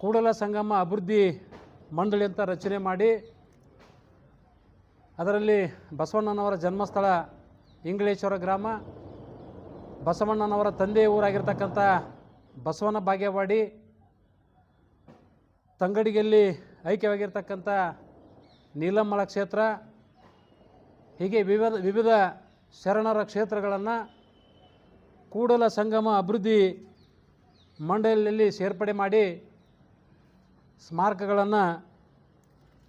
ಕೂಡಲ ಸಂಗಮ ಅಭಿವೃದ್ಧಿ ಮಂಡಳಿ ಅಂತ ರಚನೆ ಮಾಡಿ ಅದರಲ್ಲಿ ಬಸವಣ್ಣನವರ ಜನ್ಮಸ್ಥಳ ಇಂಗಳೇಶ್ವರ ಗ್ರಾಮ, ಬಸವಣ್ಣನವರ ತಂದೆಯ ಊರಾಗಿರ್ತಕ್ಕಂಥ ಬಸವನ ಬಾಗೇವಾಡಿ, ತಂಗಡಿಗೆಯಲ್ಲಿ ಐಕ್ಯವಾಗಿರ್ತಕ್ಕಂಥ ನೀಲಮ್ಮಳ ಕ್ಷೇತ್ರ, ಹೀಗೆ ವಿವಿಧ ಶರಣರ ಕ್ಷೇತ್ರಗಳನ್ನು ಕೂಡಲ ಸಂಗಮ ಅಭಿವೃದ್ಧಿ ಮಂಡಳಿಯಲ್ಲಿ ಸೇರ್ಪಡೆ ಮಾಡಿ ಸ್ಮಾರಕಗಳನ್ನು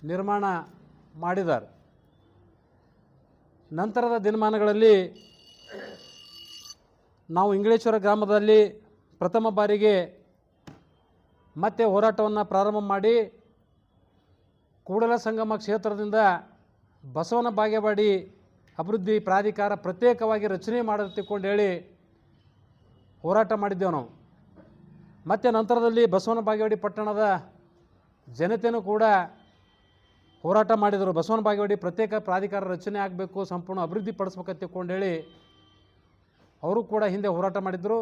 ನಿರ್ಮಾಣ ಮಾಡಿದ್ದಾರೆ. ನಂತರದ ದಿನಮಾನಗಳಲ್ಲಿ ನಾವು ಇಂಗಳೇಶ್ವರ ಗ್ರಾಮದಲ್ಲಿ ಪ್ರಥಮ ಬಾರಿಗೆ ಮತ್ತೆ ಹೋರಾಟವನ್ನು ಪ್ರಾರಂಭ ಮಾಡಿ ಕೂಡಲ ಸಂಗಮ ಕ್ಷೇತ್ರದಿಂದ ಬಸವನ ಬಾಗೇವಾಡಿ ಅಭಿವೃದ್ಧಿ ಪ್ರಾಧಿಕಾರ ಪ್ರತ್ಯೇಕವಾಗಿ ರಚನೆ ಮಾಡತ್ತಿಕೊಂಡು ಹೇಳಿ ಹೋರಾಟ ಮಾಡಿದ್ದೆವು ನಾವು. ಮತ್ತು ನಂತರದಲ್ಲಿ ಬಸವನ ಬಾಗೇವಾಡಿ ಪಟ್ಟಣದ ಜನತೆಯೂ ಕೂಡ ಹೋರಾಟ ಮಾಡಿದರು. ಬಸವನ ಬಾಗೇವಾಡಿ ಪ್ರತ್ಯೇಕ ಪ್ರಾಧಿಕಾರ ರಚನೆ ಆಗಬೇಕು, ಸಂಪೂರ್ಣ ಅಭಿವೃದ್ಧಿ ಪಡಿಸ್ಬೇಕಂತ ತಿಳ್ಕೊಂಡು ಹೇಳಿ ಅವರು ಕೂಡ ಹಿಂದೆ ಹೋರಾಟ ಮಾಡಿದರು.